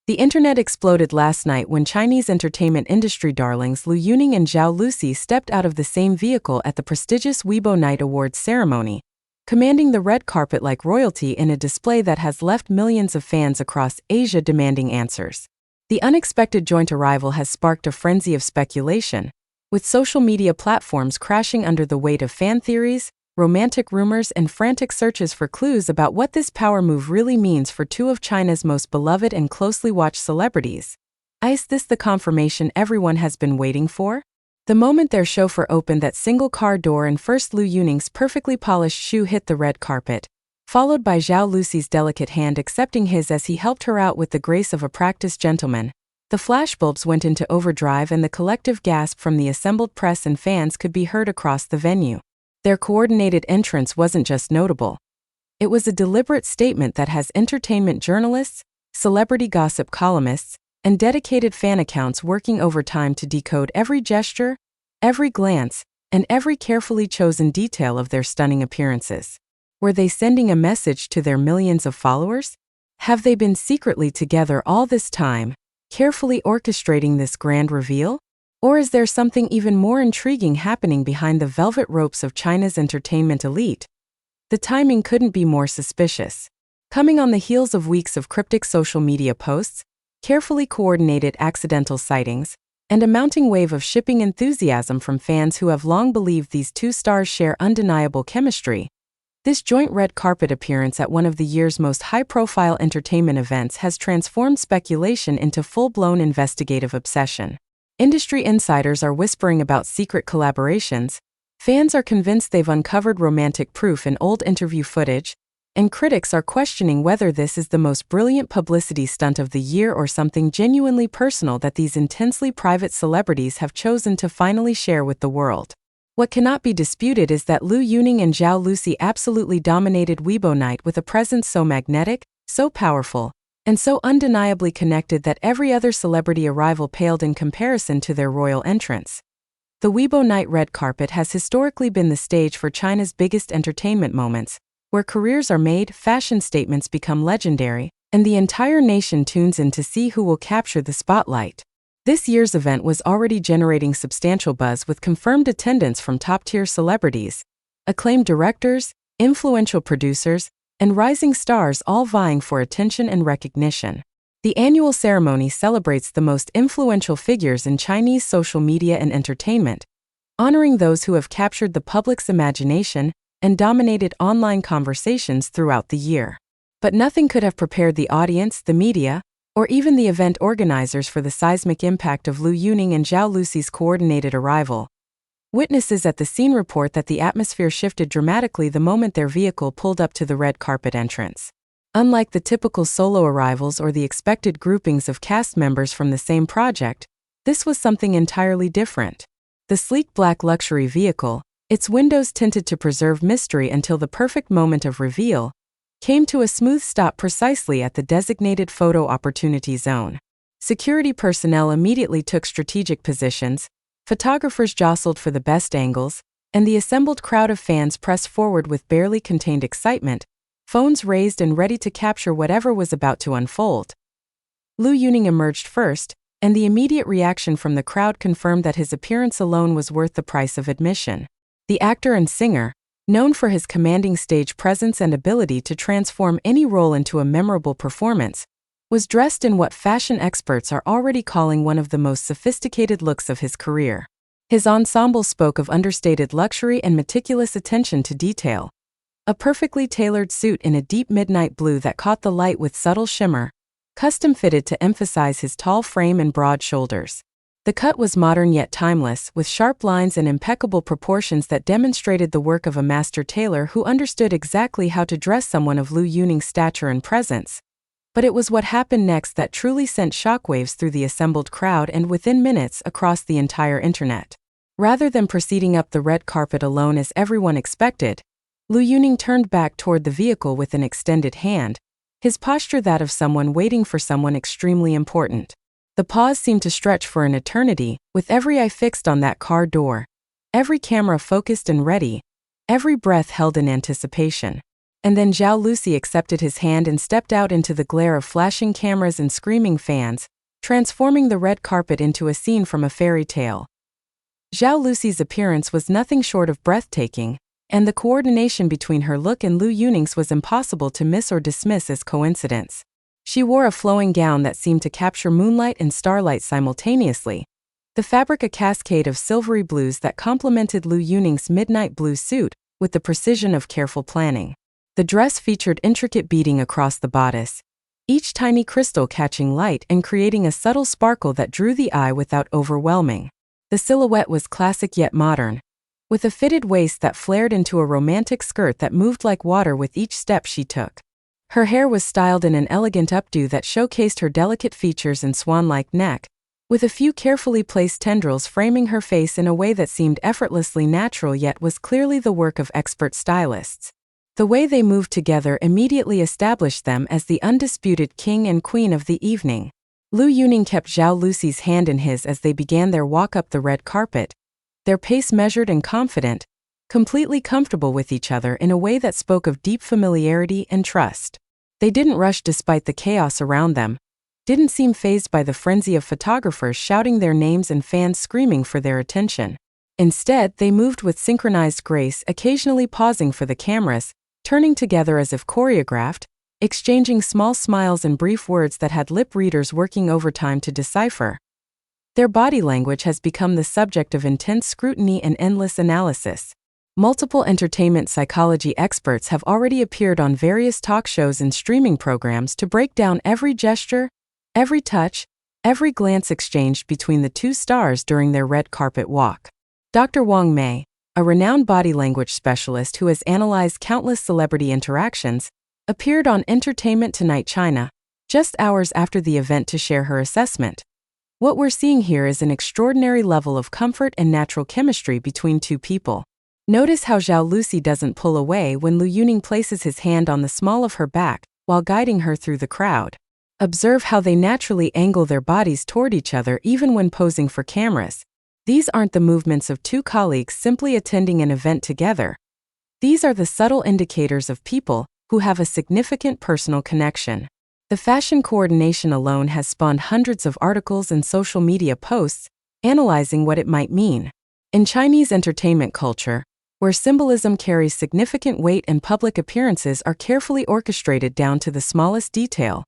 The internet exploded last night when Chinese entertainment industry darlings Liu Yuning and Zhao Lusi stepped out of the same vehicle at the prestigious Weibo Night Awards ceremony, commanding the red carpet like royalty in a display that has left millions of fans across Asia demanding answers. The unexpected joint arrival has sparked a frenzy of speculation, with social media platforms crashing under the weight of fan theories, romantic rumors, and frantic searches for clues about what this power move really means for two of China's most beloved and closely watched celebrities. Is this the confirmation everyone has been waiting for? The moment their chauffeur opened that single car door and first Liu Yuning's perfectly polished shoe hit the red carpet, followed by Zhao Lusi's delicate hand accepting his as he helped her out with the grace of a practiced gentleman, the flashbulbs went into overdrive and the collective gasp from the assembled press and fans could be heard across the venue. Their coordinated entrance wasn't just notable. It was a deliberate statement that has entertainment journalists, celebrity gossip columnists, and dedicated fan accounts working overtime to decode every gesture, every glance, and every carefully chosen detail of their stunning appearances. Were they sending a message to their millions of followers? Have they been secretly together all this time, carefully orchestrating this grand reveal? Or is there something even more intriguing happening behind the velvet ropes of China's entertainment elite? The timing couldn't be more suspicious. Coming on the heels of weeks of cryptic social media posts, carefully coordinated accidental sightings, and a mounting wave of shipping enthusiasm from fans who have long believed these two stars share undeniable chemistry, this joint red carpet appearance at one of the year's most high-profile entertainment events has transformed speculation into full-blown investigative obsession. Industry insiders are whispering about secret collaborations, fans are convinced they've uncovered romantic proof in old interview footage, and critics are questioning whether this is the most brilliant publicity stunt of the year or something genuinely personal that these intensely private celebrities have chosen to finally share with the world. What cannot be disputed is that Liu Yuning and Zhao Lusi absolutely dominated Weibo Night with a presence so magnetic, so powerful, and so undeniably connected that every other celebrity arrival paled in comparison to their royal entrance. The Weibo Night red carpet has historically been the stage for China's biggest entertainment moments, where careers are made, fashion statements become legendary, and the entire nation tunes in to see who will capture the spotlight. This year's event was already generating substantial buzz with confirmed attendance from top-tier celebrities, acclaimed directors, influential producers, and rising stars all vying for attention and recognition. The annual ceremony celebrates the most influential figures in Chinese social media and entertainment, honoring those who have captured the public's imagination and dominated online conversations throughout the year. But nothing could have prepared the audience, the media, or even the event organizers for the seismic impact of Liu Yuning and Zhao Lusi's coordinated arrival. Witnesses at the scene report that the atmosphere shifted dramatically the moment their vehicle pulled up to the red carpet entrance. Unlike the typical solo arrivals or the expected groupings of cast members from the same project, this was something entirely different. The sleek black luxury vehicle, its windows tinted to preserve mystery until the perfect moment of reveal, came to a smooth stop precisely at the designated photo opportunity zone. Security personnel immediately took strategic positions, photographers jostled for the best angles, and the assembled crowd of fans pressed forward with barely contained excitement, phones raised and ready to capture whatever was about to unfold. Liu Yuning emerged first, and the immediate reaction from the crowd confirmed that his appearance alone was worth the price of admission. The actor and singer, known for his commanding stage presence and ability to transform any role into a memorable performance, was dressed in what fashion experts are already calling one of the most sophisticated looks of his career. His ensemble spoke of understated luxury and meticulous attention to detail. A perfectly tailored suit in a deep midnight blue that caught the light with subtle shimmer, custom-fitted to emphasize his tall frame and broad shoulders. The cut was modern yet timeless, with sharp lines and impeccable proportions that demonstrated the work of a master tailor who understood exactly how to dress someone of Liu Yuning's stature and presence. But it was what happened next that truly sent shockwaves through the assembled crowd and within minutes across the entire internet. Rather than proceeding up the red carpet alone as everyone expected, Liu Yuning turned back toward the vehicle with an extended hand, his posture that of someone waiting for someone extremely important. The pause seemed to stretch for an eternity, with every eye fixed on that car door, every camera focused and ready, every breath held in anticipation. And then Zhao Lusi accepted his hand and stepped out into the glare of flashing cameras and screaming fans, transforming the red carpet into a scene from a fairy tale. Zhao Lusi's appearance was nothing short of breathtaking, and the coordination between her look and Lu Yuning's was impossible to miss or dismiss as coincidence. She wore a flowing gown that seemed to capture moonlight and starlight simultaneously, the fabric a cascade of silvery blues that complemented Lu Yuning's midnight blue suit with the precision of careful planning. The dress featured intricate beading across the bodice, each tiny crystal catching light and creating a subtle sparkle that drew the eye without overwhelming. The silhouette was classic yet modern, with a fitted waist that flared into a romantic skirt that moved like water with each step she took. Her hair was styled in an elegant updo that showcased her delicate features and swan-like neck, with a few carefully placed tendrils framing her face in a way that seemed effortlessly natural yet was clearly the work of expert stylists. The way they moved together immediately established them as the undisputed king and queen of the evening. Lu Yuning kept Zhao Lusi's hand in his as they began their walk up the red carpet, their pace measured and confident, completely comfortable with each other in a way that spoke of deep familiarity and trust. They didn't rush despite the chaos around them, didn't seem fazed by the frenzy of photographers shouting their names and fans screaming for their attention. Instead, they moved with synchronized grace, occasionally pausing for the cameras, turning together as if choreographed, exchanging small smiles and brief words that had lip readers working overtime to decipher. Their body language has become the subject of intense scrutiny and endless analysis. Multiple entertainment psychology experts have already appeared on various talk shows and streaming programs to break down every gesture, every touch, every glance exchanged between the two stars during their red carpet walk. Dr. Wang Mei, a renowned body language specialist who has analyzed countless celebrity interactions, appeared on Entertainment Tonight China, just hours after the event to share her assessment. What we're seeing here is an extraordinary level of comfort and natural chemistry between two people. Notice how Zhao Lusi doesn't pull away when Lu Yuning places his hand on the small of her back while guiding her through the crowd. Observe how they naturally angle their bodies toward each other even when posing for cameras. These aren't the movements of two colleagues simply attending an event together. These are the subtle indicators of people who have a significant personal connection. The fashion coordination alone has spawned hundreds of articles and social media posts analyzing what it might mean. In Chinese entertainment culture, where symbolism carries significant weight and public appearances are carefully orchestrated down to the smallest detail,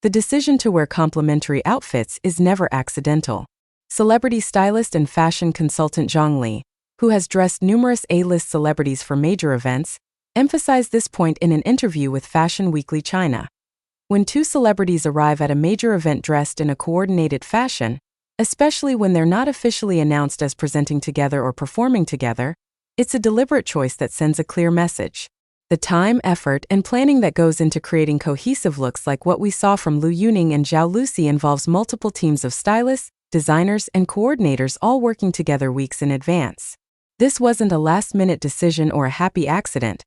the decision to wear complementary outfits is never accidental. Celebrity stylist and fashion consultant Zhang Li, who has dressed numerous A-list celebrities for major events, emphasized this point in an interview with Fashion Weekly China. When two celebrities arrive at a major event dressed in a coordinated fashion, especially when they're not officially announced as presenting together or performing together, it's a deliberate choice that sends a clear message. The time, effort, and planning that goes into creating cohesive looks like what we saw from Lu Yuning and Zhao Lusi involves multiple teams of stylists, designers, and coordinators all working together weeks in advance. This wasn't a last-minute decision or a happy accident.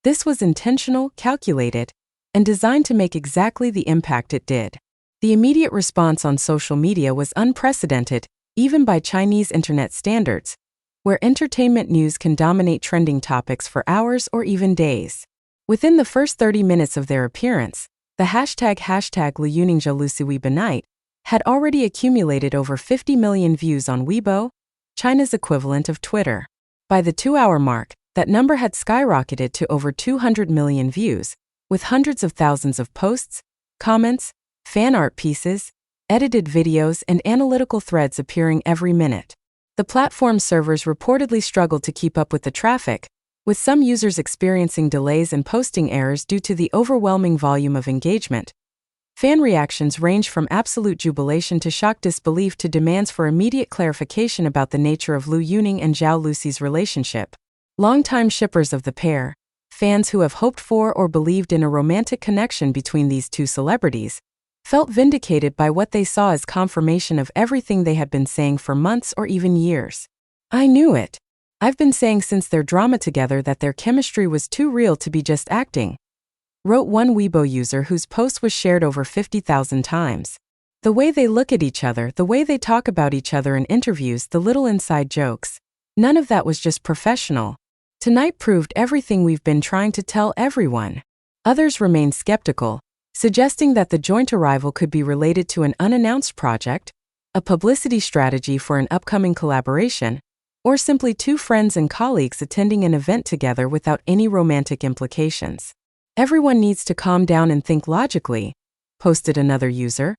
This was intentional, calculated, and designed to make exactly the impact it did. The immediate response on social media was unprecedented, even by Chinese internet standards, where entertainment news can dominate trending topics for hours or even days. Within the first 30 minutes of their appearance, the hashtag #LuYuningZhaoLusiWeibo night had already accumulated over 50 million views on Weibo, China's equivalent of Twitter. By the 2-hour mark, that number had skyrocketed to over 200 million views, with hundreds of thousands of posts, comments, fan art pieces, edited videos, and analytical threads appearing every minute. The platform's servers reportedly struggled to keep up with the traffic, with some users experiencing delays and posting errors due to the overwhelming volume of engagement. Fan reactions ranged from absolute jubilation to shocked disbelief to demands for immediate clarification about the nature of Lu Yuning and Zhao Lusi's relationship. Longtime shippers of the pair, fans who have hoped for or believed in a romantic connection between these two celebrities, felt vindicated by what they saw as confirmation of everything they had been saying for months or even years. "I knew it. I've been saying since their drama together that their chemistry was too real to be just acting," wrote one Weibo user whose post was shared over 50,000 times. "The way they look at each other, the way they talk about each other in interviews, the little inside jokes, none of that was just professional. Tonight proved everything we've been trying to tell everyone. Others remain skeptical, suggesting that the joint arrival could be related to an unannounced project, a publicity strategy for an upcoming collaboration, or simply two friends and colleagues attending an event together without any romantic implications. Everyone needs to calm down and think logically, posted another user.